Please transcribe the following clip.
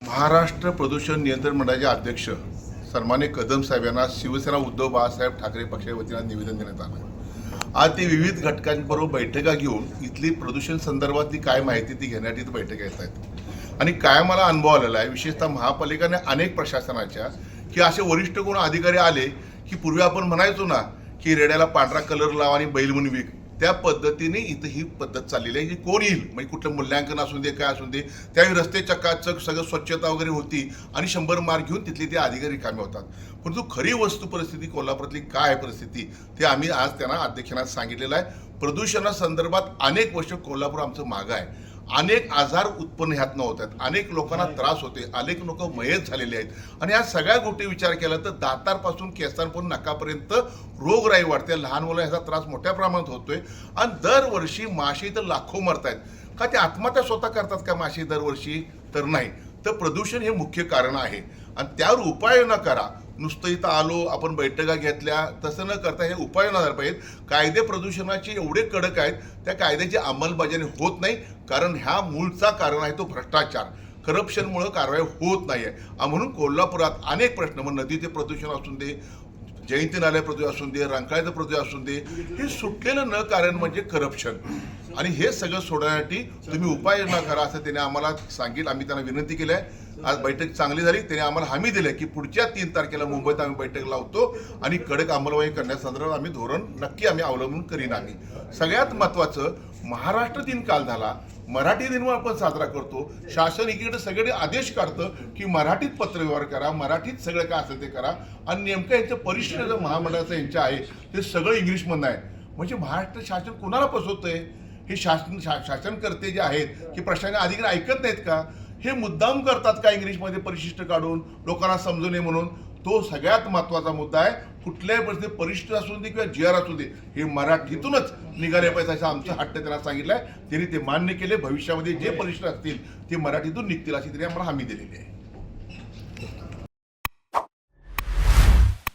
महाराष्ट्र प्रदूषण नियंत्रण मंडळाचे अध्यक्ष सन्माननीय कदम साहेब यांना शिवसेना उद्धव बाळासाहेब ठाकरे पक्षाच्या वतीनं निवेदन देण्यात आलं। आज ते विविध घटकांबरोबर बैठका घेऊन इथली प्रदूषण संदर्भातली काय माहिती ती घेण्यासाठी इथं बैठका येत आहेत आणि काय मला अनुभव आलेला आहे, विशेषतः महापालिकेने अनेक प्रशासनाच्या की असे वरिष्ठ कोण अधिकारी आले की पूर्वी आपण म्हणायचो ना की रेड्याला पांढरा कलर लावा आणि बैल म्हणून विक, त्या पद्धतीने इथं ही पद्धत चाललेली आहे की कोण येईल म्हणजे कुठलं मूल्यांकन असून दे काय असून दे त्यावेळी रस्ते चकाचक सगळं स्वच्छता वगैरे होती आणि 100 मार्क घेऊन तिथले ते अधिकारी कामे होतात। परंतु खरी वस्तू परिस्थिती कोल्हापुरातली काय आहे परिस्थिती ते आम्ही आज त्यांना अध्यक्षांना सांगितलेलं आहे। प्रदूषणासंदर्भात अनेक वर्ष कोल्हापूर आमचं मागं आहे, अनेक आजार उत्पन्न ह्यातनं होत आहेत, अनेक लोकांना त्रास होते, अनेक लोक मयत झालेले आहेत आणि या सगळ्या गोष्टी विचार केला तर दातारपासून केसांपासून नकापर्यंत रोगराई वाढते, लहान मुलांना ह्याचा त्रास मोठ्या प्रमाणात होतोय आणि दरवर्षी माशी तर लाखो मरत आहेत। का ते आत्महत्या स्वतः करतात का माशी दरवर्षी? तर नाही, तर प्रदूषण हे मुख्य कारण आहे आणि त्यावर उपाय न करा, नुसतं इथं आलो आपण बैठका घेतल्या तसं न करता हे उपाय न झाले पाहिजेत। कायदे प्रदूषणाचे एवढे कडक आहेत त्या कायद्याची अंमलबजावणी होत नाही, कारण ह्या मूळचा कारण आहे तो भ्रष्टाचार, करप्शनमुळे कारवाई होत नाही आहे। म्हणून कोल्हापुरात अनेक प्रश्न, मग नदीचे प्रदूषण असून दे, जयंती नाल्या प्रदूषण असून दे, रंकाळ्याचं प्रदूषण असून दे, हे सुटलेलं न कारण म्हणजे करप्शन आणि हे सगळं सोडण्यासाठी तुम्ही उपाय न करा असं त्याने आम्हाला सांगितलं। आम्ही त्यांना विनंती केली आहे, आज बैठक चांगली झाली, त्याने आम्हाला हमी दिली की पुढच्या 3 तारखेला मुंबईत आम्ही बैठक लावतो आणि कडक अंमलबजावणी करण्यासंदर्भात आम्ही धोरण नक्की आम्ही अवलंबून करीन। आम्ही सगळ्यात महत्त्वाचं महाराष्ट्र दिन काल झाला, मराठी दिन आपण साजरा करतो, शासन एकीकडे सगळे आदेश काढतं की मराठीत पत्रव्यवहार करा, मराठीत सगळं काय असेल ते करा आणि नेमकं यांचं परिशिष्ट जो महामंडळाचं यांचं आहे ते सगळं इंग्लिशमधनं आहे। म्हणजे महाराष्ट्र शासन कोणाला फसवतंय? हे शासनकर्ते जे आहेत की प्रशासनाचे अधिकारी ऐकत नाहीत का? हे मुद्दाम करतात का इंग्लिशमध्ये परिशिष्ट काढून लोकांना समजू नये म्हणून? तो सगळ्यात महत्त्वाचा मुद्दा आहे। कुठल्याही परिस्थितीत परिशिष्ट असू दे किंवा जी आर असू दे हे मराठीतूनच निघाले पाहिजे असं आमचं हट्ट त्यांना सांगितलं आहे, त्यांनी ते मान्य केले। भविष्यामध्ये जे परिशिष्ट असतील ते मराठीतून निघतील अशी त्यांनी आम्हाला हमी दिलेली आहे।